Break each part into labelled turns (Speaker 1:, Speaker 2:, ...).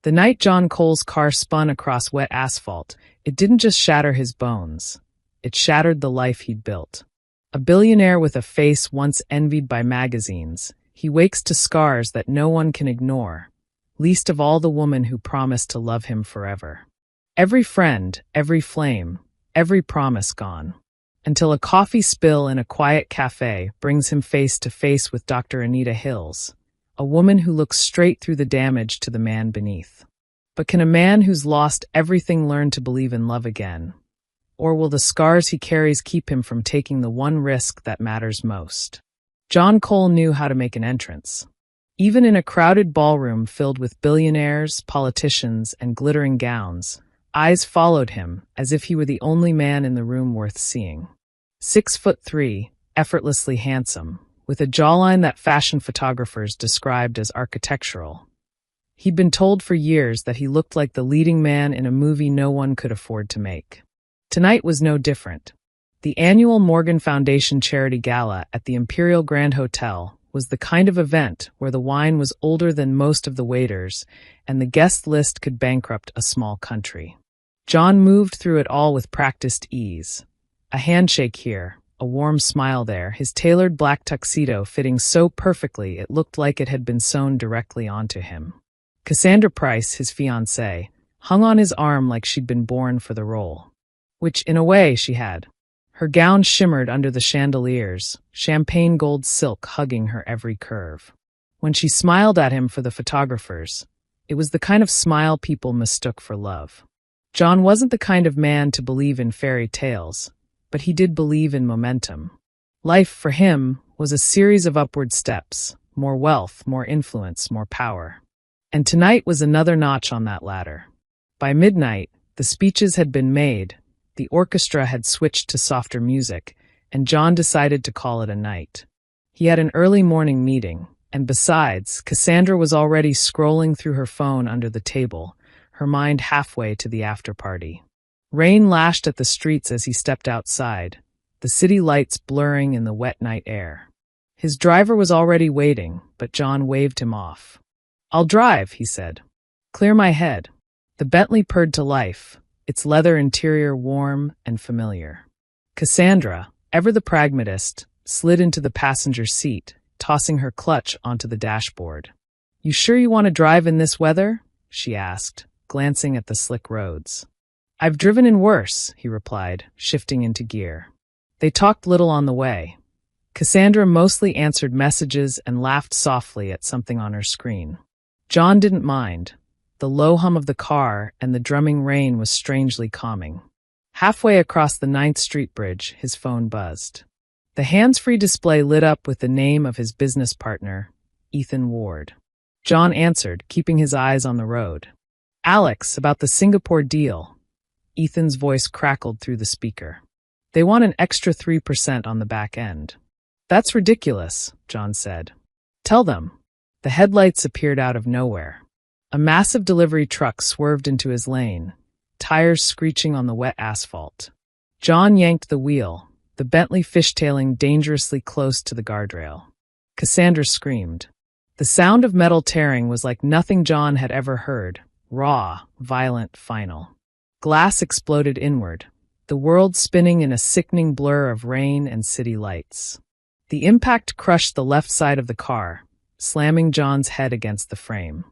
Speaker 1: The night John Cole's car spun across wet asphalt, it didn't just shatter his bones. It shattered the life he'd built. A billionaire with a face once envied by magazines, he wakes to scars that no one can ignore, least of all the woman who promised to love him forever. Every friend, every flame, every promise gone. Until a coffee spill in a quiet café brings him face to face with Dr. Anita Hills, a woman who looks straight through the damage to the man beneath. But can a man who's lost everything learn to believe in love again? Or will the scars he carries keep him from taking the one risk that matters most? John Cole knew how to make an entrance. Even in a crowded ballroom filled with billionaires, politicians, and glittering gowns, eyes followed him as if he were the only man in the room worth seeing. 6'3", effortlessly handsome, with a jawline that fashion photographers described as architectural. He'd been told for years that he looked like the leading man in a movie no one could afford to make. Tonight was no different. The annual Morgan Foundation Charity Gala at the Imperial Grand Hotel was the kind of event where the wine was older than most of the waiters and the guest list could bankrupt a small country. John moved through it all with practiced ease. A handshake here, a warm smile there, his tailored black tuxedo fitting so perfectly it looked like it had been sewn directly onto him. Cassandra Price, his fiancée, hung on his arm like she'd been born for the role. Which, in a way, she had. Her gown shimmered under the chandeliers, champagne gold silk hugging her every curve. When she smiled at him for the photographers, it was the kind of smile people mistook for love. John wasn't the kind of man to believe in fairy tales, but he did believe in momentum. Life, for him, was a series of upward steps, more wealth, more influence, more power. And tonight was another notch on that ladder. By midnight, the speeches had been made, the orchestra had switched to softer music, and John decided to call it a night. He had an early morning meeting, and besides, Cassandra was already scrolling through her phone under the table, her mind halfway to the after-party. Rain lashed at the streets as he stepped outside, the city lights blurring in the wet night air. His driver was already waiting, but John waved him off. "I'll drive," he said. "Clear my head." The Bentley purred to life, its leather interior warm and familiar. Cassandra, ever the pragmatist, slid into the passenger seat, tossing her clutch onto the dashboard. "You sure you want to drive in this weather?" she asked, glancing at the slick roads. "I've driven in worse," he replied, shifting into gear. They talked little on the way. Cassandra mostly answered messages and laughed softly at something on her screen. John didn't mind. The low hum of the car and the drumming rain was strangely calming. Halfway across the 9th Street Bridge, his phone buzzed. The hands-free display lit up with the name of his business partner, Ethan Ward. John answered, keeping his eyes on the road. "Alex, about the Singapore deal." Ethan's voice crackled through the speaker. "They want an extra 3% on the back end." "That's ridiculous," John said. "Tell them." The headlights appeared out of nowhere. A massive delivery truck swerved into his lane, tires screeching on the wet asphalt. John yanked the wheel, the Bentley fishtailing dangerously close to the guardrail. Cassandra screamed. The sound of metal tearing was like nothing John had ever heard, raw, violent, final. Glass exploded inward, the world spinning in a sickening blur of rain and city lights. The impact crushed the left side of the car, slamming John's head against the frame.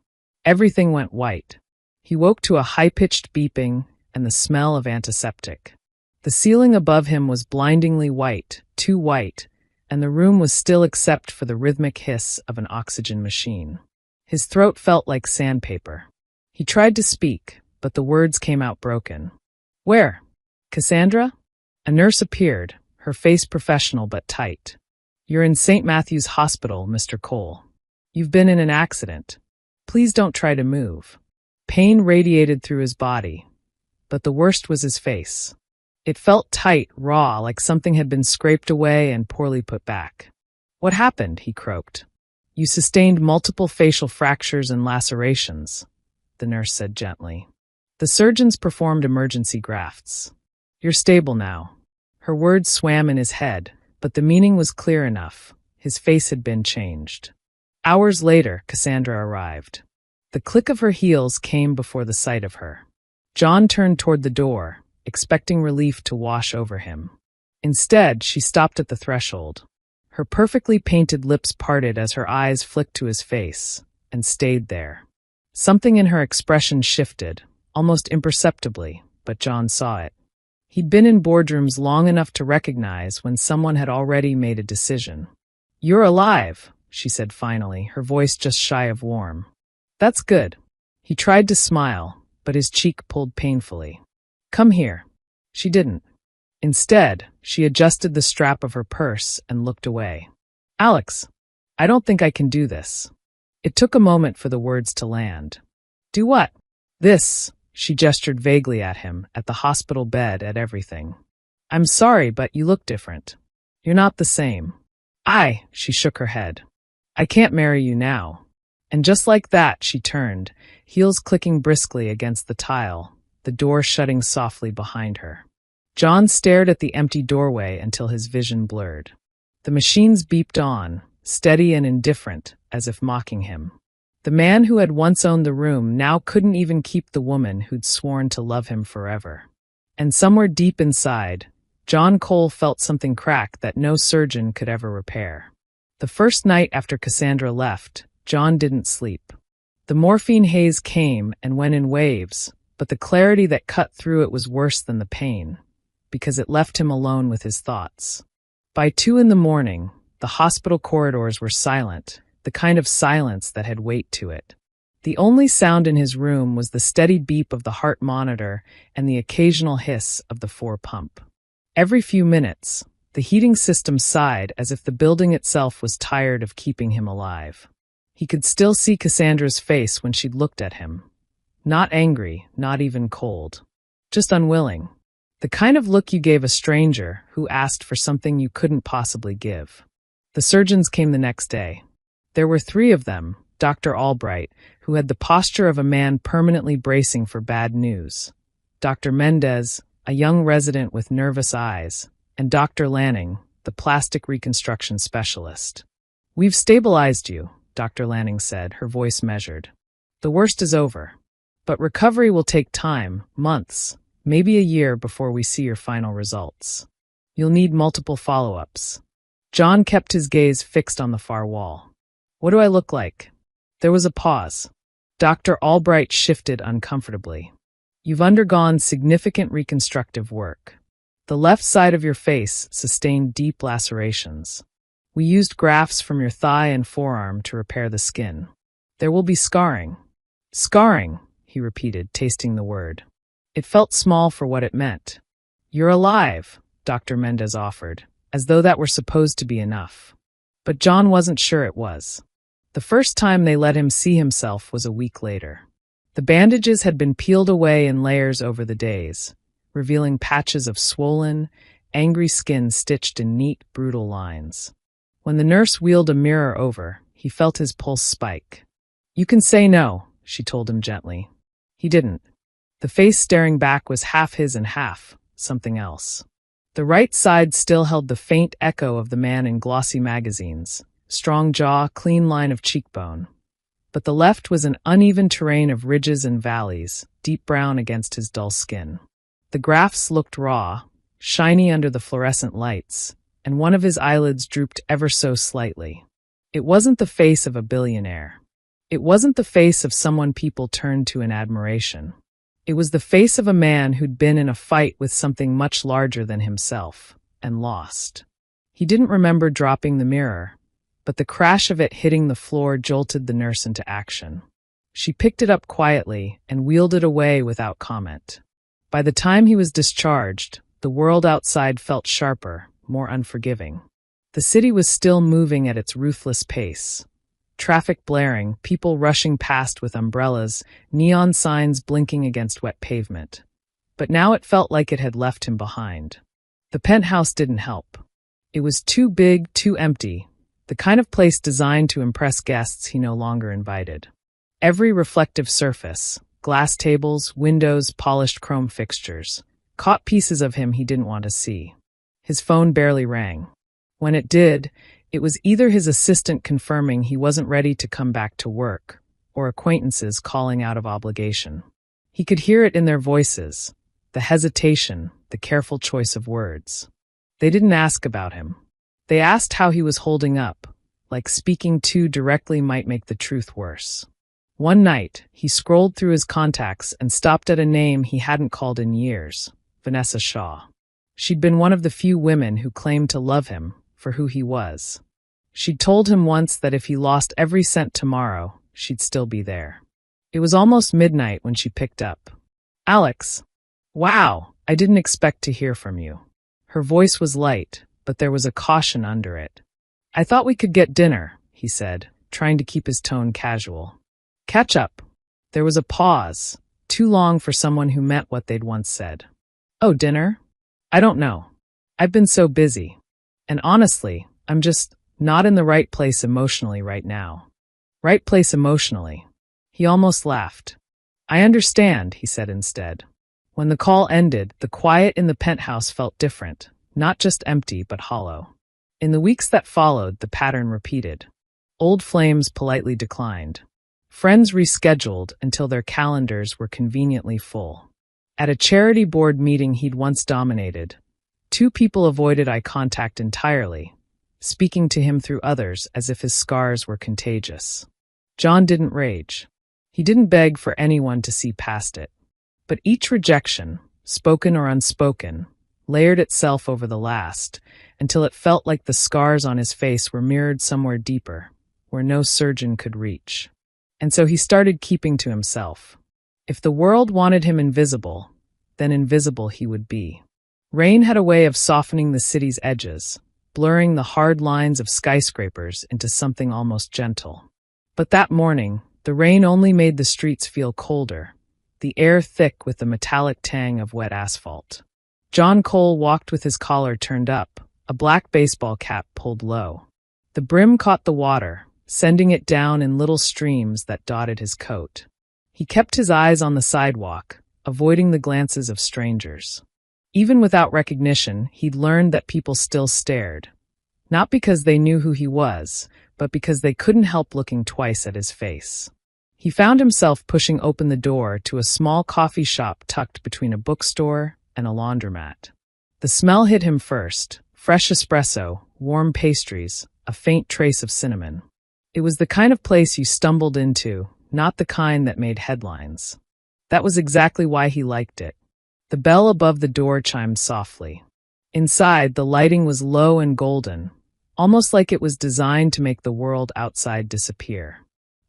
Speaker 1: Everything went white. He woke to a high-pitched beeping and the smell of antiseptic. The ceiling above him was blindingly white, too white, and the room was still except for the rhythmic hiss of an oxygen machine. His throat felt like sandpaper. He tried to speak, but the words came out broken. "Where? Cassandra?" A nurse appeared, her face professional but tight. "You're in St. Matthew's Hospital, Mr. Cole. You've been in an accident. Please don't try to move." Pain radiated through his body, but the worst was his face. It felt tight, raw, like something had been scraped away and poorly put back. "What happened?" he croaked. "You sustained multiple facial fractures and lacerations," the nurse said gently. "The surgeons performed emergency grafts. You're stable now." Her words swam in his head, but the meaning was clear enough. His face had been changed. Hours later, Cassandra arrived. The click of her heels came before the sight of her. John turned toward the door, expecting relief to wash over him. Instead, she stopped at the threshold. Her perfectly painted lips parted as her eyes flicked to his face, and stayed there. Something in her expression shifted, almost imperceptibly, but John saw it. He'd been in boardrooms long enough to recognize when someone had already made a decision. "You're alive," she said finally, her voice just shy of warm. "That's good." He tried to smile, but his cheek pulled painfully. "Come here." She didn't. Instead, she adjusted the strap of her purse and looked away. "Alex, I don't think I can do this." It took a moment for the words to land. "Do what?" "This." She gestured vaguely at him, at the hospital bed, at everything. "I'm sorry, but you look different. You're not the same." She shook her head. "I can't marry you now." And just like that, she turned, heels clicking briskly against the tile, the door shutting softly behind her. John stared at the empty doorway until his vision blurred. The machines beeped on, steady and indifferent, as if mocking him. The man who had once owned the room now couldn't even keep the woman who'd sworn to love him forever. And somewhere deep inside, John Cole felt something crack that no surgeon could ever repair. The first night after Cassandra left, John didn't sleep. The morphine haze came and went in waves, but the clarity that cut through it was worse than the pain, because it left him alone with his thoughts. By 2 a.m, the hospital corridors were silent, the kind of silence that had weight to it. The only sound in his room was the steady beep of the heart monitor and the occasional hiss of the 4 pump. Every few minutes, the heating system sighed as if the building itself was tired of keeping him alive. He could still see Cassandra's face when she'd looked at him. Not angry, not even cold. Just unwilling. The kind of look you gave a stranger who asked for something you couldn't possibly give. The surgeons came the next day. There were 3 of them, Dr. Albright, who had the posture of a man permanently bracing for bad news, Dr. Mendez, a young resident with nervous eyes, and Dr. Lanning, the plastic reconstruction specialist. "We've stabilized you," Dr. Lanning said, her voice measured. "The worst is over. But recovery will take time, months, maybe a year before we see your final results. You'll need multiple follow-ups." John kept his gaze fixed on the far wall. "What do I look like?" There was a pause. Dr. Albright shifted uncomfortably. "You've undergone significant reconstructive work. The left side of your face sustained deep lacerations. We used grafts from your thigh and forearm to repair the skin. There will be scarring." "Scarring," he repeated, tasting the word. It felt small for what it meant. "You're alive," Dr. Mendez offered, as though that were supposed to be enough. But John wasn't sure it was. The first time they let him see himself was a week later. The bandages had been peeled away in layers over the days, revealing patches of swollen, angry skin stitched in neat, brutal lines. When the nurse wheeled a mirror over, he felt his pulse spike. "You can say no," she told him gently. He didn't. The face staring back was half his and half something else. The right side still held the faint echo of the man in glossy magazines, strong jaw, clean line of cheekbone. But the left was an uneven terrain of ridges and valleys, deep brown against his dull skin. The grafts looked raw, shiny under the fluorescent lights, and one of his eyelids drooped ever so slightly. It wasn't the face of a billionaire. It wasn't the face of someone people turned to in admiration. It was the face of a man who'd been in a fight with something much larger than himself, and lost. He didn't remember dropping the mirror, but the crash of it hitting the floor jolted the nurse into action. She picked it up quietly and wheeled it away without comment. By the time he was discharged, the world outside felt sharper, more unforgiving. The city was still moving at its ruthless pace. Traffic blaring, people rushing past with umbrellas, neon signs blinking against wet pavement. But now it felt like it had left him behind. The penthouse didn't help. It was too big, too empty, the kind of place designed to impress guests he no longer invited. Every reflective surface, glass tables, windows, polished chrome fixtures, caught pieces of him he didn't want to see. His phone barely rang. When it did, it was either his assistant confirming he wasn't ready to come back to work, or acquaintances calling out of obligation. He could hear it in their voices, the hesitation, the careful choice of words. They didn't ask about him. They asked how he was holding up, like speaking too directly might make the truth worse. One night, he scrolled through his contacts and stopped at a name he hadn't called in years, Vanessa Shaw. She'd been one of the few women who claimed to love him for who he was. She'd told him once that if he lost every cent tomorrow, she'd still be there. It was almost midnight when she picked up. "Alex. Wow, I didn't expect to hear from you." Her voice was light, but there was a caution under it. "I thought we could get dinner," he said, trying to keep his tone casual. "Catch up." There was a pause, too long for someone who meant what they'd once said. "Oh, dinner? I don't know. I've been so busy. And honestly, I'm just not in the right place emotionally right now." Right place emotionally. He almost laughed. "I understand," he said instead. When the call ended, the quiet in the penthouse felt different, not just empty but hollow. In the weeks that followed, the pattern repeated. Old flames politely declined. Friends rescheduled until their calendars were conveniently full. At a charity board meeting he'd once dominated, two people avoided eye contact entirely, speaking to him through others as if his scars were contagious. John didn't rage. He didn't beg for anyone to see past it. But each rejection, spoken or unspoken, layered itself over the last, until it felt like the scars on his face were mirrored somewhere deeper, where no surgeon could reach. And so he started keeping to himself. If the world wanted him invisible, then invisible he would be. Rain had a way of softening the city's edges, blurring the hard lines of skyscrapers into something almost gentle. But that morning, the rain only made the streets feel colder, the air thick with the metallic tang of wet asphalt. John Cole walked with his collar turned up, a black baseball cap pulled low. The brim caught the water, sending it down in little streams that dotted his coat. He kept his eyes on the sidewalk, avoiding the glances of strangers. Even without recognition, he'd learned that people still stared. Not because they knew who he was, but because they couldn't help looking twice at his face. He found himself pushing open the door to a small coffee shop tucked between a bookstore and a laundromat. The smell hit him first, fresh espresso, warm pastries, a faint trace of cinnamon. It was the kind of place you stumbled into, not the kind that made headlines. That was exactly why he liked it. The bell above the door chimed softly. Inside, the lighting was low and golden, almost like it was designed to make the world outside disappear.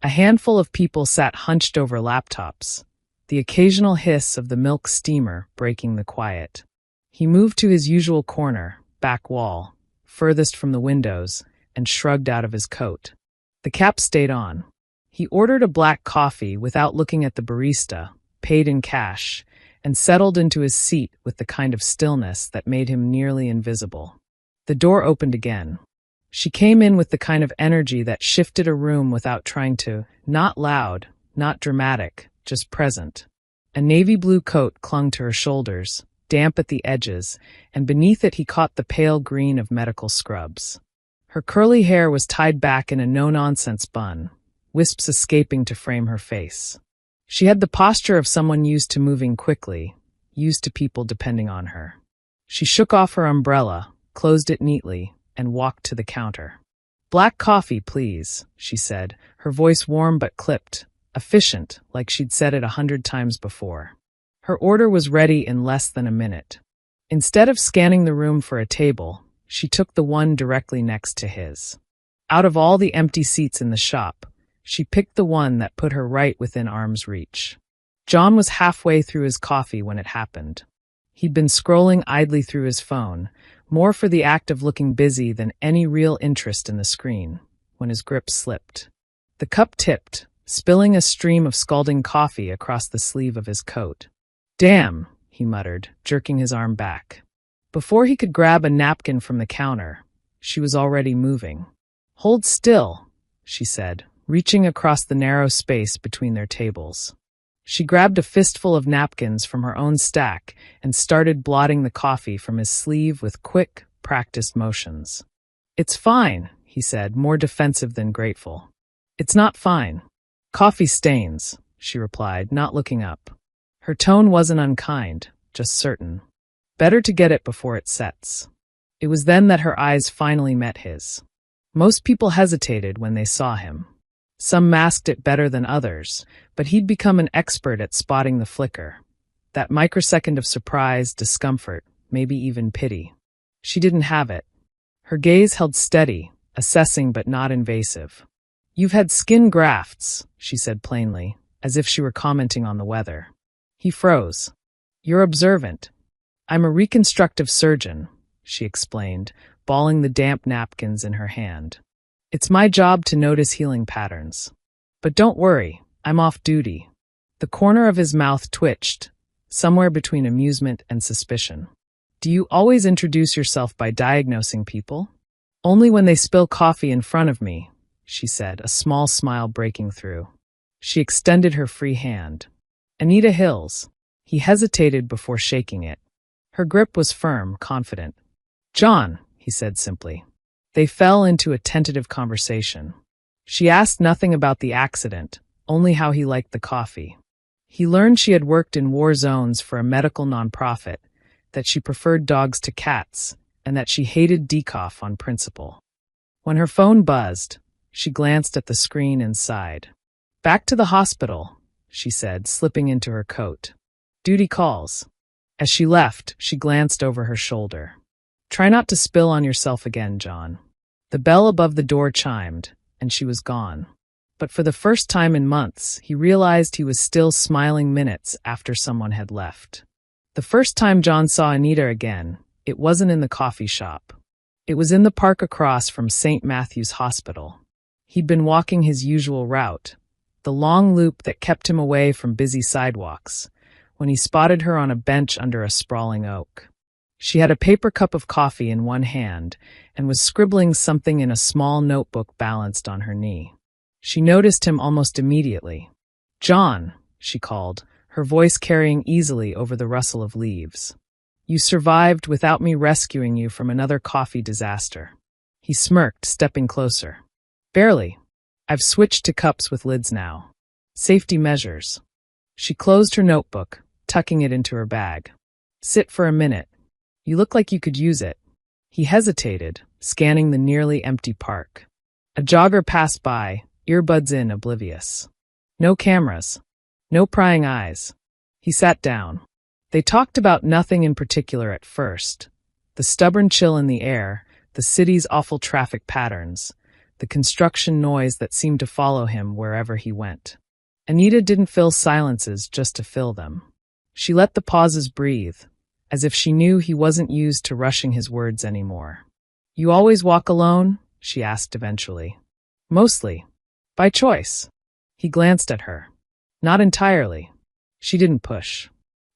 Speaker 1: A handful of people sat hunched over laptops, the occasional hiss of the milk steamer breaking the quiet. He moved to his usual corner, back wall, furthest from the windows, and shrugged out of his coat. The cap stayed on. He ordered a black coffee without looking at the barista, paid in cash, and settled into his seat with the kind of stillness that made him nearly invisible. The door opened again. She came in with the kind of energy that shifted a room without trying to, not loud, not dramatic, just present. A navy blue coat clung to her shoulders, damp at the edges, and beneath it he caught the pale green of medical scrubs. Her curly hair was tied back in a no-nonsense bun, wisps escaping to frame her face. She had the posture of someone used to moving quickly, used to people depending on her. She shook off her umbrella, closed it neatly, and walked to the counter. "Black coffee, please," she said, her voice warm but clipped, efficient, like she'd said it 100 times before. Her order was ready in less than a minute. Instead of scanning the room for a table, she took the one directly next to his. Out of all the empty seats in the shop, she picked the one that put her right within arm's reach. John was halfway through his coffee when it happened. He'd been scrolling idly through his phone, more for the act of looking busy than any real interest in the screen, when his grip slipped. The cup tipped, spilling a stream of scalding coffee across the sleeve of his coat. "Damn," he muttered, jerking his arm back. Before he could grab a napkin from the counter, she was already moving. "Hold still," she said, reaching across the narrow space between their tables. She grabbed a fistful of napkins from her own stack and started blotting the coffee from his sleeve with quick, practiced motions. "It's fine," he said, more defensive than grateful. "It's not fine. Coffee stains, she replied, not looking up. Her tone wasn't unkind, just certain. Better to get it before it sets. It was then that her eyes finally met his. Most people hesitated when they saw him. Some masked it better than others, but he'd become an expert at spotting the flicker. That microsecond of surprise, discomfort, maybe even pity. She didn't have it. Her gaze held steady, assessing but not invasive. You've had skin grafts, she said plainly, as if she were commenting on the weather. He froze. You're observant. I'm a reconstructive surgeon, she explained, balling the damp napkins in her hand. It's my job to notice healing patterns. But don't worry, I'm off duty. The corner of his mouth twitched, somewhere between amusement and suspicion. Do you always introduce yourself by diagnosing people? Only when they spill coffee in front of me, she said, a small smile breaking through. She extended her free hand. Anita Hills. He hesitated before shaking it. Her grip was firm, confident. John, he said simply. They fell into a tentative conversation. She asked nothing about the accident, only how he liked the coffee. He learned she had worked in war zones for a medical nonprofit, that she preferred dogs to cats, and that she hated decaf on principle. When her phone buzzed, she glanced at the screen and sighed. Back to the hospital, she said, slipping into her coat. Duty calls. As she left, she glanced over her shoulder. Try not to spill on yourself again, John. The bell above the door chimed, and she was gone. But for the first time in months, he realized he was still smiling minutes after someone had left. The first time John saw Anita again, it wasn't in the coffee shop. It was in the park across from St. Matthew's Hospital. He'd been walking his usual route, the long loop that kept him away from busy sidewalks, when he spotted her on a bench under a sprawling oak. She had a paper cup of coffee in one hand and was scribbling something in a small notebook balanced on her knee. She noticed him almost immediately. John, she called, her voice carrying easily over the rustle of leaves. You survived without me rescuing you from another coffee disaster. He smirked, stepping closer. Barely. I've switched to cups with lids now. Safety measures. She closed her notebook, tucking it into her bag. Sit for a minute. You look like you could use it. He hesitated, scanning the nearly empty park. A jogger passed by, earbuds in, oblivious. No cameras. No prying eyes. He sat down. They talked about nothing in particular at first. The stubborn chill in the air, the city's awful traffic patterns, the construction noise that seemed to follow him wherever he went. Anita didn't fill silences just to fill them. She let the pauses breathe, as if she knew he wasn't used to rushing his words anymore. You always walk alone? She asked eventually. Mostly. By choice. He glanced at her. Not entirely. She didn't push.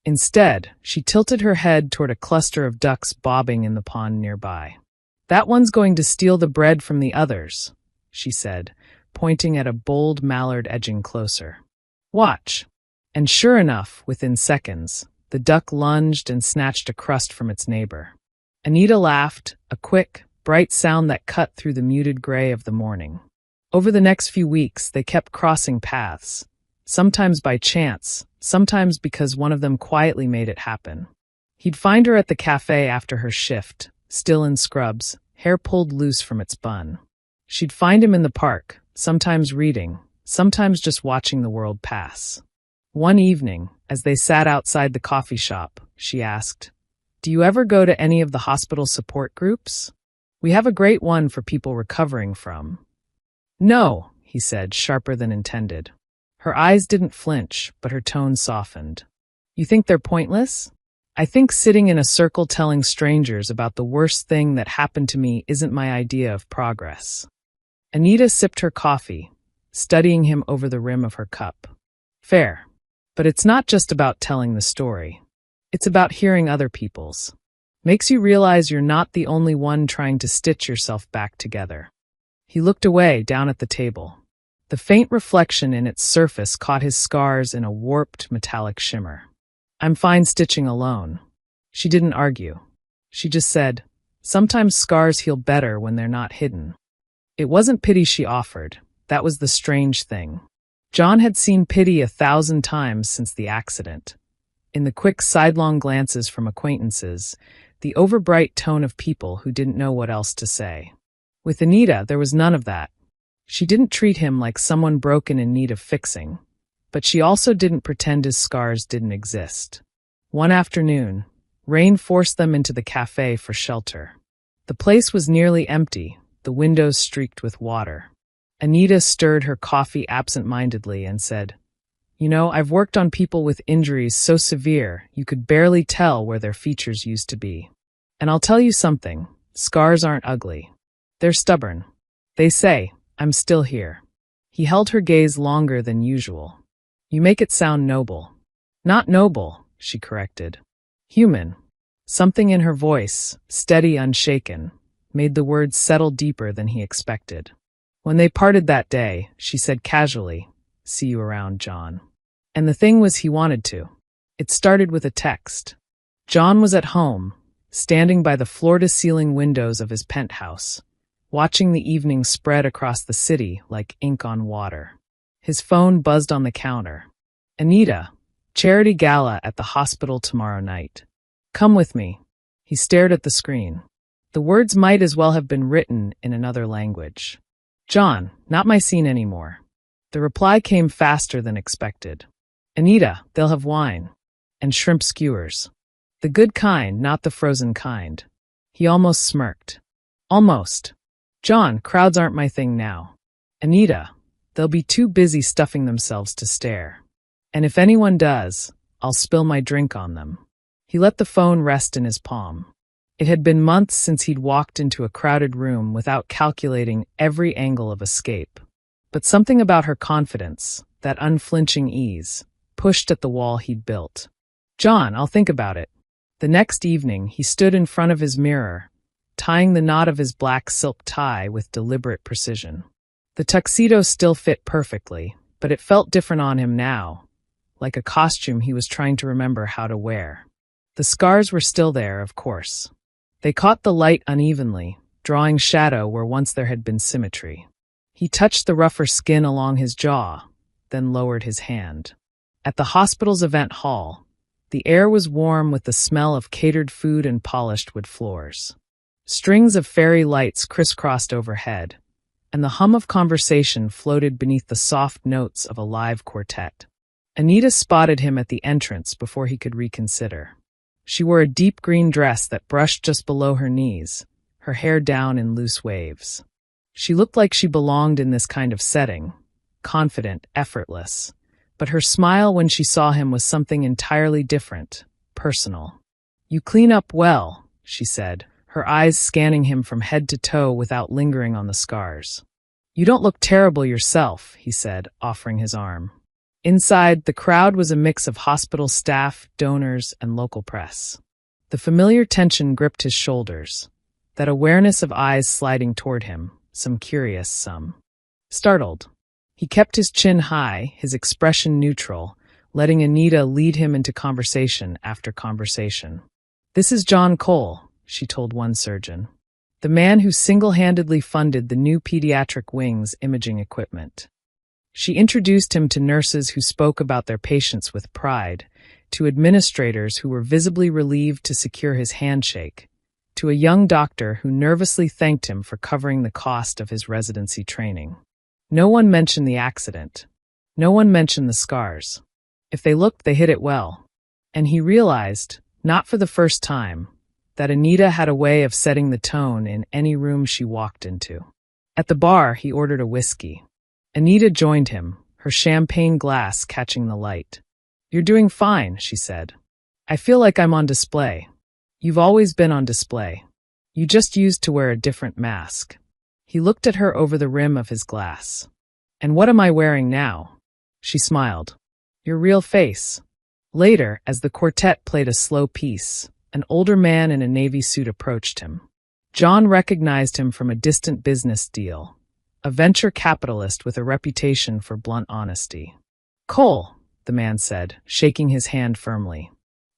Speaker 1: Instead, she tilted her head toward a cluster of ducks bobbing in the pond nearby. That one's going to steal the bread from the others, she said, pointing at a bold mallard edging closer. Watch. And sure enough, within seconds, the duck lunged and snatched a crust from its neighbor. Anita laughed, a quick, bright sound that cut through the muted gray of the morning. Over the next few weeks, they kept crossing paths, sometimes by chance, sometimes because one of them quietly made it happen. He'd find her at the café after her shift, still in scrubs, hair pulled loose from its bun. She'd find him in the park, sometimes reading, sometimes just watching the world pass. One evening, as they sat outside the coffee shop, she asked, Do you ever go to any of the hospital support groups? We have a great one for people recovering from. No, he said, sharper than intended. Her eyes didn't flinch, but her tone softened. You think they're pointless? I think sitting in a circle telling strangers about the worst thing that happened to me isn't my idea of progress. Anita sipped her coffee, studying him over the rim of her cup. Fair. But it's not just about telling the story. It's about hearing other people's. Makes you realize you're not the only one trying to stitch yourself back together. He looked away, down at the table. The faint reflection in its surface caught his scars in a warped, metallic shimmer. I'm fine stitching alone. She didn't argue. She just said, sometimes scars heal better when they're not hidden. It wasn't pity she offered. That was the strange thing. John had seen pity 1,000 times since the accident. In the quick sidelong glances from acquaintances, the overbright tone of people who didn't know what else to say. With Anita, there was none of that. She didn't treat him like someone broken in need of fixing, but she also didn't pretend his scars didn't exist. One afternoon, rain forced them into the café for shelter. The place was nearly empty, the windows streaked with water. Anita stirred her coffee absent-mindedly and said, "You know, I've worked on people with injuries so severe you could barely tell where their features used to be. And I'll tell you something, scars aren't ugly. They're stubborn. They say, I'm still here." He held her gaze longer than usual. "You make it sound noble." "Not noble," she corrected. "Human." Something in her voice, steady, unshaken, made the words settle deeper than he expected. When they parted that day, she said casually, "See you around, John." And the thing was, he wanted to. It started with a text. John was at home, standing by the floor-to-ceiling windows of his penthouse, watching the evening spread across the city like ink on water. His phone buzzed on the counter. "Anita, charity gala at the hospital tomorrow night. Come with me." He stared at the screen. The words might as well have been written in another language. "John, not my scene anymore." The reply came faster than expected. "Anita, they'll have wine. And shrimp skewers. The good kind, not the frozen kind." He almost smirked. "Almost. John, crowds aren't my thing now. Anita, they'll be too busy stuffing themselves to stare. And if anyone does, I'll spill my drink on them." He let the phone rest in his palm. It had been months since he'd walked into a crowded room without calculating every angle of escape. But something about her confidence, that unflinching ease, pushed at the wall he'd built. "John, I'll think about it." The next evening, he stood in front of his mirror, tying the knot of his black silk tie with deliberate precision. The tuxedo still fit perfectly, but it felt different on him now, like a costume he was trying to remember how to wear. The scars were still there, of course. They caught the light unevenly, drawing shadow where once there had been symmetry. He touched the rougher skin along his jaw, then lowered his hand. At the hospital's event hall, the air was warm with the smell of catered food and polished wood floors. Strings of fairy lights crisscrossed overhead, and the hum of conversation floated beneath the soft notes of a live quartet. Anita spotted him at the entrance before he could reconsider. She wore a deep green dress that brushed just below her knees, her hair down in loose waves. She looked like she belonged in this kind of setting, confident, effortless. But her smile when she saw him was something entirely different, personal. "You clean up well," she said, her eyes scanning him from head to toe without lingering on the scars. "You don't look terrible yourself," he said, offering his arm. Inside, the crowd was a mix of hospital staff, donors, and local press. The familiar tension gripped his shoulders, that awareness of eyes sliding toward him, some curious, some startled. He kept his chin high, his expression neutral, letting Anita lead him into conversation after conversation. "This is John Cole," she told one surgeon, "the man who single-handedly funded the new pediatric wing's imaging equipment." She introduced him to nurses who spoke about their patients with pride, to administrators who were visibly relieved to secure his handshake, to a young doctor who nervously thanked him for covering the cost of his residency training. No one mentioned the accident. No one mentioned the scars. If they looked, they hid it well. And he realized, not for the first time, that Anita had a way of setting the tone in any room she walked into. At the bar, he ordered a whiskey. Anita joined him, her champagne glass catching the light. "You're doing fine," she said. "I feel like I'm on display." "You've always been on display. You just used to wear a different mask." He looked at her over the rim of his glass. "And what am I wearing now?" She smiled. "Your real face." Later, as the quartet played a slow piece, an older man in a navy suit approached him. John recognized him from a distant business deal, a venture capitalist with a reputation for blunt honesty. "Cole," the man said, shaking his hand firmly.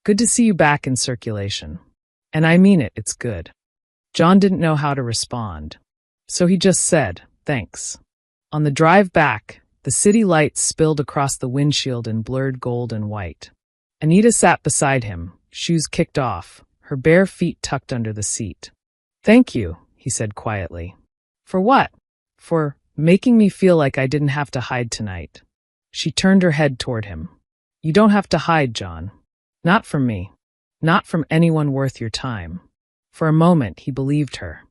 Speaker 1: "Good to see you back in circulation. And I mean it, it's good." John didn't know how to respond. So he just said, "Thanks." On the drive back, The city lights spilled across the windshield in blurred gold and white. Anita sat beside him, shoes kicked off, her bare feet tucked under the seat. "Thank you," he said quietly. "For what?" "For making me feel like I didn't have to hide tonight." She turned her head toward him. "You don't have to hide, John. Not from me. Not from anyone worth your time." For a moment, he believed her.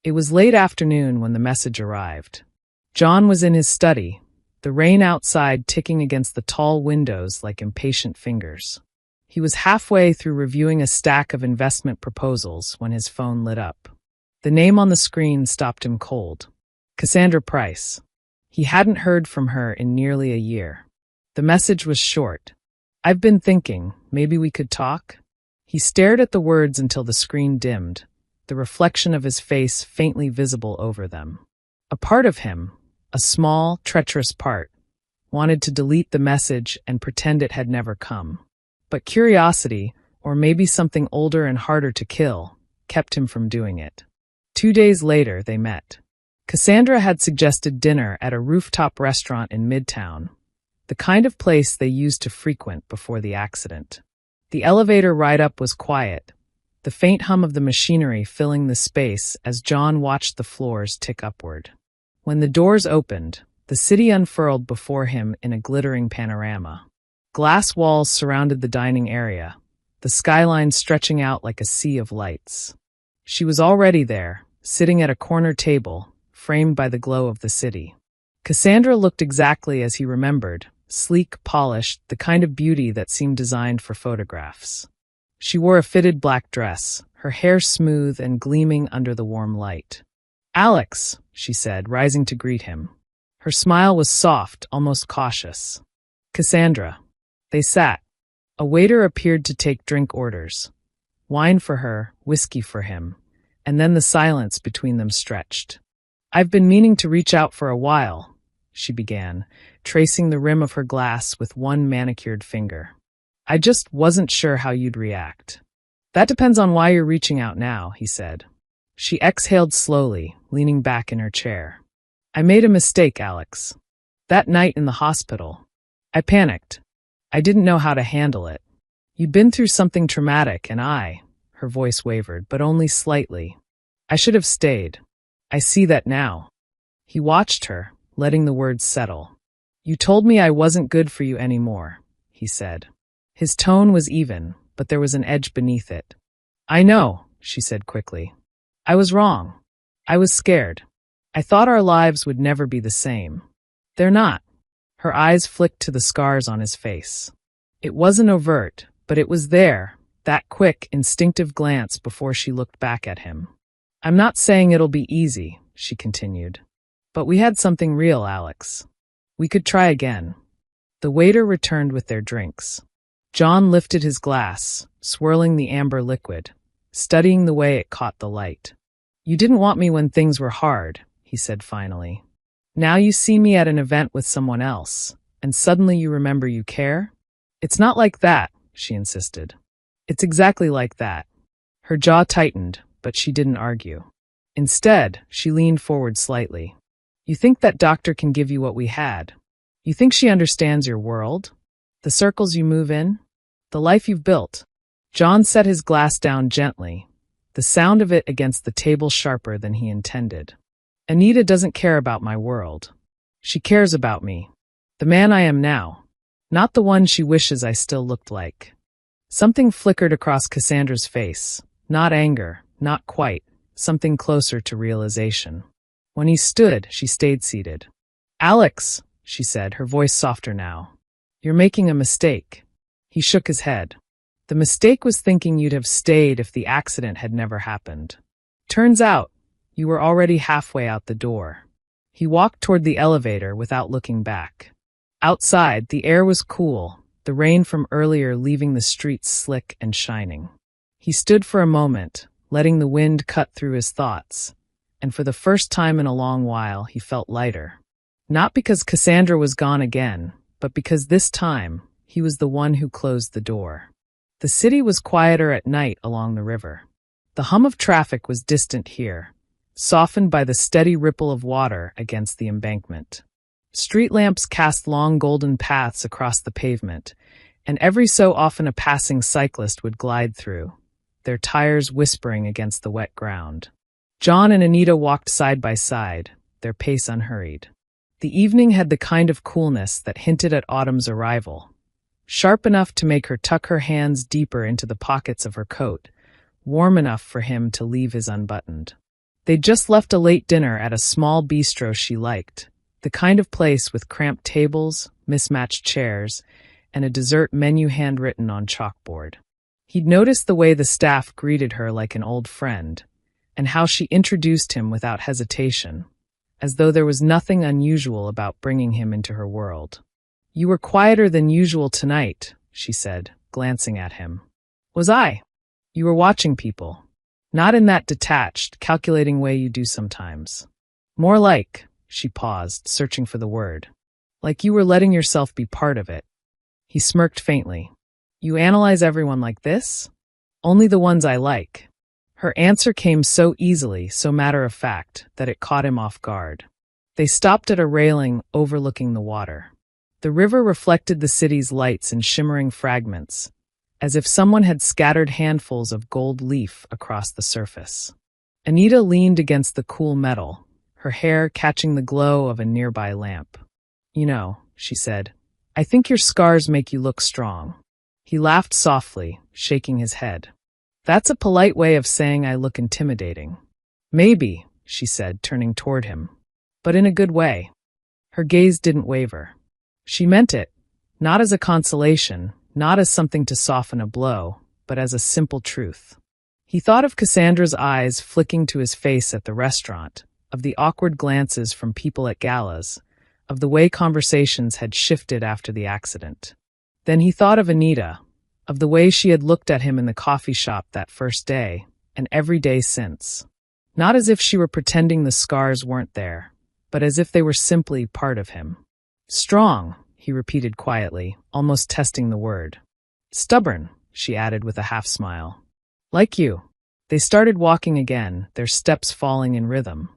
Speaker 1: It was late afternoon when the message arrived. John was in his study, the rain outside ticking against the tall windows like impatient fingers. He was halfway through reviewing a stack of investment proposals when his phone lit up. The name on the screen stopped him cold. Cassandra Price. He hadn't heard from her in nearly a year. The message was short. "I've been thinking, maybe we could talk?" He stared at the words until the screen dimmed, the reflection of his face faintly visible over them. A part of him, a small, treacherous part, wanted to delete the message and pretend it had never come. But curiosity, or maybe something older and harder to kill, kept him from doing it. 2 days later, they met. Cassandra had suggested dinner at a rooftop restaurant in Midtown, the kind of place they used to frequent before the accident. The elevator ride up was quiet, the faint hum of the machinery filling the space as John watched the floors tick upward. When the doors opened, the city unfurled before him in a glittering panorama. Glass walls surrounded the dining area, the skyline stretching out like a sea of lights. She was already there, sitting at a corner table, framed by the glow of the city. Cassandra looked exactly as he remembered, sleek, polished, the kind of beauty that seemed designed for photographs. She wore a fitted black dress, her hair smooth and gleaming under the warm light. "Alex," she said, rising to greet him. Her smile was soft, almost cautious. "Cassandra." They sat. A waiter appeared to take drink orders. Wine for her, whiskey for him, and then the silence between them stretched. "I've been meaning to reach out for a while," she began, tracing the rim of her glass with one manicured finger. "I just wasn't sure how you'd react." "That depends on why you're reaching out now," he said. She exhaled slowly, leaning back in her chair. "I made a mistake, Alex. That night in the hospital. I panicked. I didn't know how to handle it. You'd been through something traumatic, and her voice wavered, but only slightly. I should have stayed. I see that now." He watched her, letting the words settle. "You told me I wasn't good for you anymore," he said. His tone was even, but there was an edge beneath it. "I know," she said quickly. "I was wrong. I was scared. I thought our lives would never be the same. They're not." Her eyes flicked to the scars on his face. It wasn't overt, but it was there, that quick, instinctive glance before she looked back at him. "I'm not saying it'll be easy," she continued. "But we had something real, Alex. We could try again." The waiter returned with their drinks. John lifted his glass, swirling the amber liquid, studying the way it caught the light. "You didn't want me when things were hard," he said finally. "Now you see me at an event with someone else, and suddenly you remember you care?" "It's not like that," she insisted. "It's exactly like that." Her jaw tightened, but she didn't argue. Instead, she leaned forward slightly. "You think that doctor can give you what we had? You think she understands your world? The circles you move in? The life you've built?" John set his glass down gently, the sound of it against the table sharper than he intended. "Anita doesn't care about my world. She cares about me, the man I am now, not the one she wishes I still looked like." Something flickered across Cassandra's face, not anger, not quite, something closer to realization. When he stood, she stayed seated. "Alex," she said, her voice softer now, "you're making a mistake." He shook his head. "The mistake was thinking you'd have stayed if the accident had never happened. Turns out, you were already halfway out the door." He walked toward the elevator without looking back. Outside, the air was cool, the rain from earlier leaving the streets slick and shining. He stood for a moment, letting the wind cut through his thoughts, and for the first time in a long while, he felt lighter. Not because Cassandra was gone again, but because this time, he was the one who closed the door. The city was quieter at night along the river. The hum of traffic was distant here, softened by the steady ripple of water against the embankment. Street lamps cast long golden paths across the pavement, and every so often a passing cyclist would glide through, their tires whispering against the wet ground. John and Anita walked side by side, their pace unhurried. The evening had the kind of coolness that hinted at autumn's arrival, sharp enough to make her tuck her hands deeper into the pockets of her coat, warm enough for him to leave his unbuttoned. They'd just left a late dinner at a small bistro she liked, the kind of place with cramped tables, mismatched chairs, and a dessert menu handwritten on chalkboard. He'd noticed the way the staff greeted her like an old friend, and how she introduced him without hesitation, as though there was nothing unusual about bringing him into her world. "You were quieter than usual tonight," she said, glancing at him. "Was I? You were watching people. Not in that detached, calculating way you do sometimes. More like," she paused, searching for the word, "like you were letting yourself be part of it." He smirked faintly. "You analyze everyone like this?" "Only the ones I like." Her answer came so easily, so matter-of-fact, that it caught him off guard. They stopped at a railing overlooking the water. The river reflected the city's lights in shimmering fragments, as if someone had scattered handfuls of gold leaf across the surface. Anita leaned against the cool metal, her hair catching the glow of a nearby lamp. "You know," she said, "I think your scars make you look strong." He laughed softly, shaking his head. "That's a polite way of saying I look intimidating." "Maybe," she said, turning toward him, "but in a good way." Her gaze didn't waver. She meant it, not as a consolation, not as something to soften a blow, but as a simple truth. He thought of Cassandra's eyes flicking to his face at the restaurant, of the awkward glances from people at galas, of the way conversations had shifted after the accident. Then he thought of Anita, of the way she had looked at him in the coffee shop that first day, and every day since. Not as if she were pretending the scars weren't there, but as if they were simply part of him. "Strong," he repeated quietly, almost testing the word. "Stubborn," she added with a half-smile. "Like you." They started walking again, their steps falling in rhythm.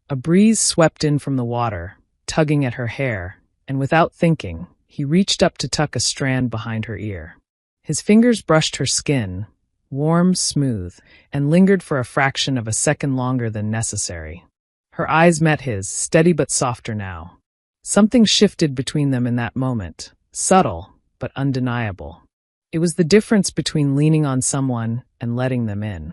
Speaker 1: A breeze swept in from the water, tugging at her hair, and without thinking, he reached up to tuck a strand behind her ear. His fingers brushed her skin, warm, smooth, and lingered for a fraction of a second longer than necessary. Her eyes met his, steady but softer now. Something shifted between them in that moment, subtle but undeniable. It was the difference between leaning on someone and letting them in.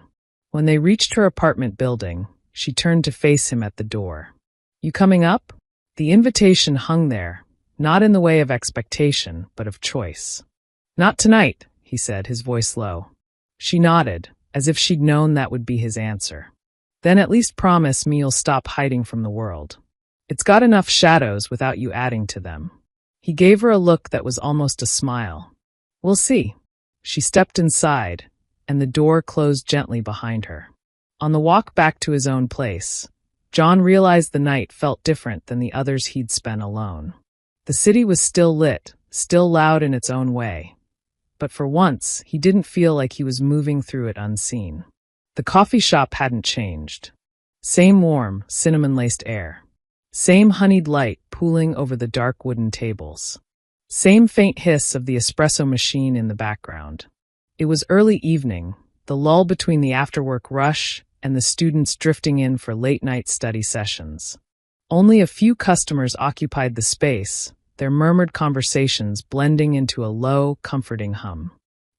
Speaker 1: When they reached her apartment building, she turned to face him at the door. "You coming up?" The invitation hung there, not in the way of expectation, but of choice. "Not tonight," he said, his voice low. She nodded, as if she'd known that would be his answer. "Then at least promise me you'll stop hiding from the world. It's got enough shadows without you adding to them." He gave her a look that was almost a smile. "We'll see." She stepped inside, and the door closed gently behind her. On the walk back to his own place, John realized the night felt different than the others he'd spent alone. The city was still lit, still loud in its own way. But for once, he didn't feel like he was moving through it unseen. The coffee shop hadn't changed. Same warm, cinnamon-laced air. Same honeyed light pooling over the dark wooden tables. Same faint hiss of the espresso machine in the background. It was early evening, the lull between the after-work rush and the students drifting in for late-night study sessions. Only a few customers occupied the space, their murmured conversations blending into a low, comforting hum.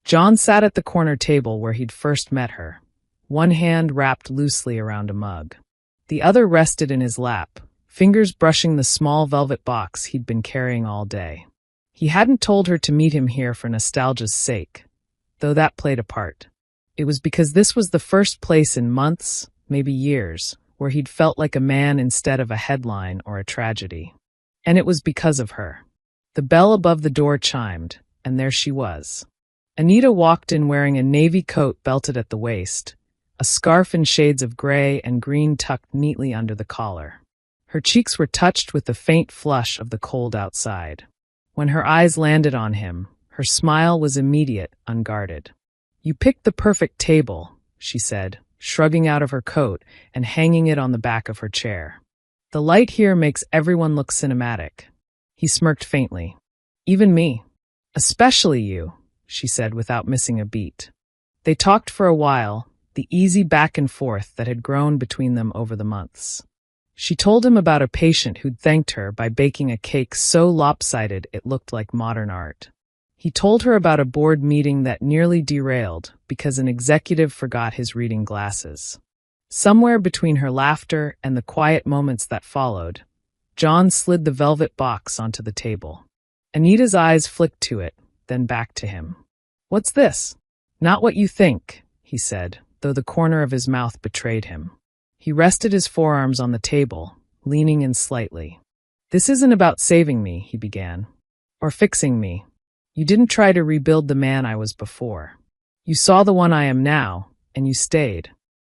Speaker 1: John sat at the corner table where he'd first met her, one hand wrapped loosely around a mug. The other rested in his lap, fingers brushing the small velvet box he'd been carrying all day. He hadn't told her to meet him here for nostalgia's sake, though that played a part. It was because this was the first place in months, maybe years, where he'd felt like a man instead of a headline or a tragedy. And it was because of her. The bell above the door chimed, and there she was. Anita walked in wearing a navy coat belted at the waist, a scarf in shades of gray and green tucked neatly under the collar. Her cheeks were touched with the faint flush of the cold outside. When her eyes landed on him, her smile was immediate, unguarded. "You picked the perfect table," she said, shrugging out of her coat and hanging it on the back of her chair. "The light here makes everyone look cinematic." He smirked faintly. Even me. Especially you, she said without missing a beat. They talked for a while, the easy back and forth that had grown between them over the months. She told him about a patient who'd thanked her by baking a cake so lopsided it looked like modern art. He told her about a board meeting that nearly derailed because an executive forgot his reading glasses. Somewhere between her laughter and the quiet moments that followed, John slid the velvet box onto the table. Anita's eyes flicked to it, then back to him. "What's this?" "Not what you think," he said, though the corner of his mouth betrayed him. He rested his forearms on the table, leaning in slightly. "This isn't about saving me," he began. "Or fixing me. You didn't try to rebuild the man I was before. You saw the one I am now, and you stayed."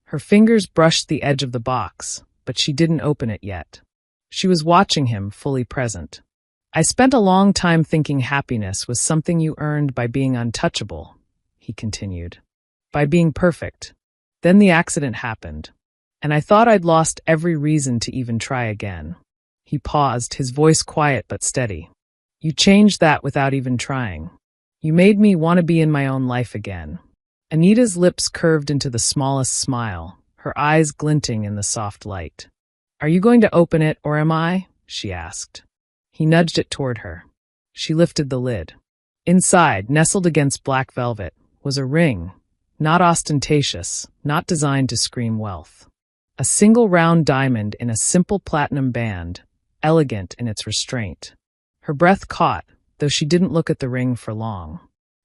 Speaker 1: Her fingers brushed the edge of the box, but she didn't open it yet. She was watching him, fully present. "I spent a long time thinking happiness was something you earned by being untouchable," he continued. "By being perfect. Then the accident happened. And I thought I'd lost every reason to even try again." He paused, his voice quiet but steady. "You changed that without even trying. You made me want to be in my own life again." Anita's lips curved into the smallest smile, her eyes glinting in the soft light. "Are you going to open it, or am I?" she asked. He nudged it toward her. She lifted the lid. Inside, nestled against black velvet, was a ring, not ostentatious, not designed to scream wealth. A single round diamond in a simple platinum band, elegant in its restraint. Her breath caught, though she didn't look at the ring for long.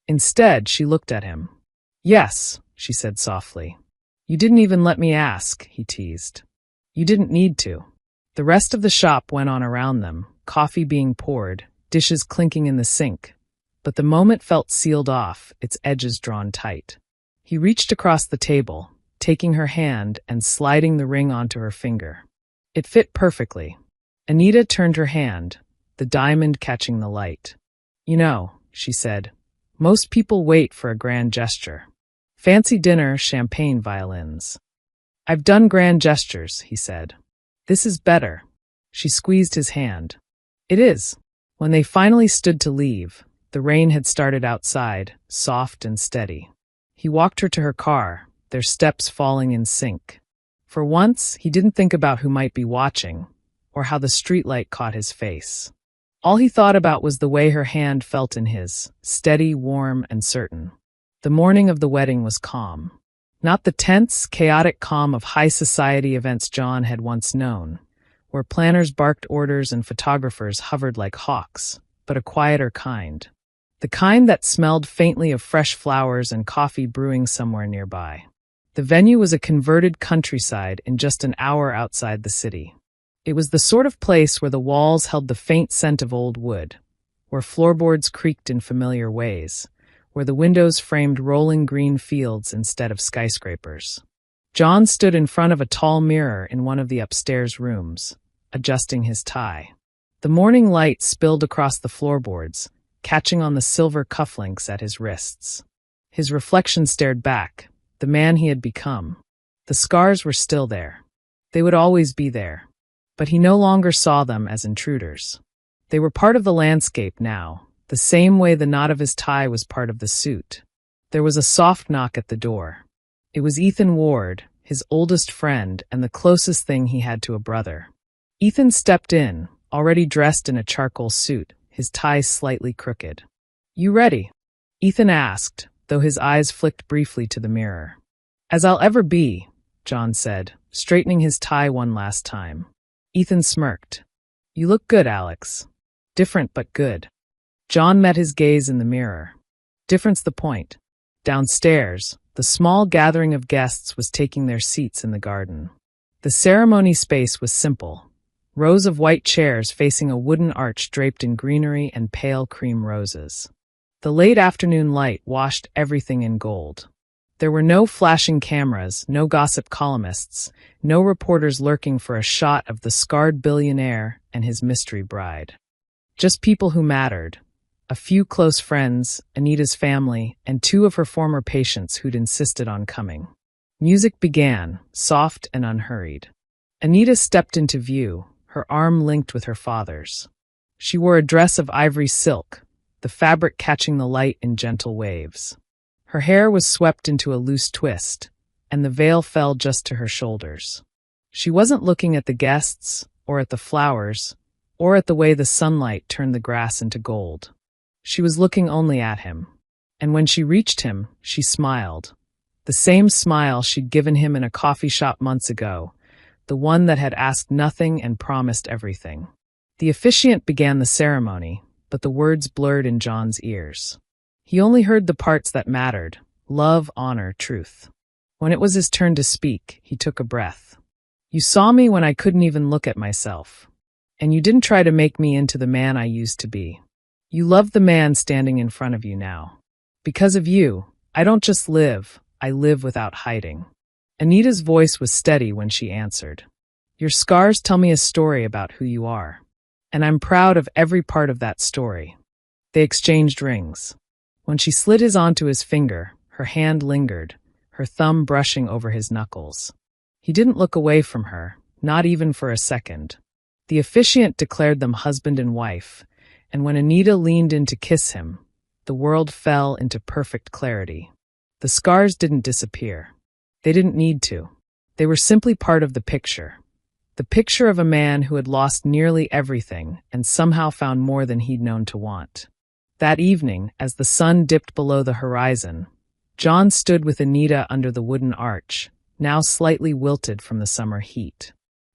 Speaker 1: Instead, she looked at him. "Yes," she said softly. "You didn't even let me ask," he teased. "You didn't need to." The rest of the shop went on around them, coffee being poured, dishes clinking in the sink. But the moment felt sealed off, its edges drawn tight. He reached across the table, taking her hand and sliding the ring onto her finger. It fit perfectly. Anita turned her hand, the diamond catching the light. "You know," she said, "most people wait for a grand gesture. Fancy dinner, champagne, violins." "I've done grand gestures," he said. "This is better." She squeezed his hand. "It is." When they finally stood to leave, the rain had started outside, soft and steady. He walked her to her car, their steps falling in sync. For once, he didn't think about who might be watching, or how the streetlight caught his face. All he thought about was the way her hand felt in his, steady, warm, and certain. The morning of the wedding was calm. Not the tense, chaotic calm of high society events John had once known, where planners barked orders and photographers hovered like hawks, but a quieter kind. The kind that smelled faintly of fresh flowers and coffee brewing somewhere nearby. The venue was a converted countryside in just an hour outside the city. It was the sort of place where the walls held the faint scent of old wood, where floorboards creaked in familiar ways, where the windows framed rolling green fields instead of skyscrapers. John stood in front of a tall mirror in one of the upstairs rooms, adjusting his tie. The morning light spilled across the floorboards, catching on the silver cufflinks at his wrists. His reflection stared back, the man he had become. The scars were still there. They would always be there. But he no longer saw them as intruders. They were part of the landscape now, the same way the knot of his tie was part of the suit. There was a soft knock at the door. It was Ethan Ward, his oldest friend and the closest thing he had to a brother. Ethan stepped in, already dressed in a charcoal suit, his tie slightly crooked. "You ready?" Ethan asked, though his eyes flicked briefly to the mirror. "As I'll ever be," John said, straightening his tie one last time. Ethan smirked. "You look good, Alex. Different but good." John met his gaze in the mirror. Different's the point. Downstairs, the small gathering of guests was taking their seats in the garden. The ceremony space was simple. Rows of white chairs facing a wooden arch draped in greenery and pale cream roses. The late afternoon light washed everything in gold. There were no flashing cameras, no gossip columnists, no reporters lurking for a shot of the scarred billionaire and his mystery bride. Just people who mattered. A few close friends, Anita's family, and two of her former patients who'd insisted on coming. Music began, soft and unhurried. Anita stepped into view, her arm linked with her father's. She wore a dress of ivory silk, the fabric catching the light in gentle waves. Her hair was swept into a loose twist, and the veil fell just to her shoulders. She wasn't looking at the guests, or at the flowers, or at the way the sunlight turned the grass into gold. She was looking only at him. And when she reached him, she smiled. The same smile she'd given him in a coffee shop months ago, the one that had asked nothing and promised everything. The officiant began the ceremony, but the words blurred in John's ears. He only heard the parts that mattered: love, honor, truth. When it was his turn to speak, he took a breath. You saw me when I couldn't even look at myself. And you didn't try to make me into the man I used to be. You love the man standing in front of you now. Because of you, I don't just live, I live without hiding. Anita's voice was steady when she answered. Your scars tell me a story about who you are. And I'm proud of every part of that story. They exchanged rings. When she slid his onto his finger, her hand lingered, her thumb brushing over his knuckles. He didn't look away from her, not even for a second. The officiant declared them husband and wife, and when Anita leaned in to kiss him, the world fell into perfect clarity. The scars didn't disappear. They didn't need to. They were simply part of the picture of a man who had lost nearly everything and somehow found more than he'd known to want. That evening, as the sun dipped below the horizon, John stood with Anita under the wooden arch, now slightly wilted from the summer heat.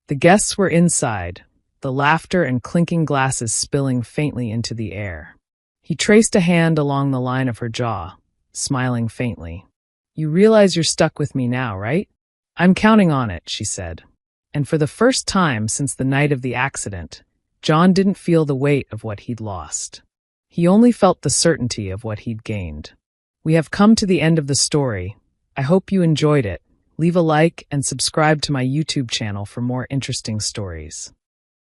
Speaker 1: The guests were inside, the laughter and clinking glasses spilling faintly into the air. He traced a hand along the line of her jaw, smiling faintly. You realize you're stuck with me now, right? I'm counting on it, she said. And for the first time since the night of the accident, John didn't feel the weight of what he'd lost. He only felt the certainty of what he'd gained. We have come to the end of the story. I hope you enjoyed it. Leave a like and subscribe to my YouTube channel for more interesting stories.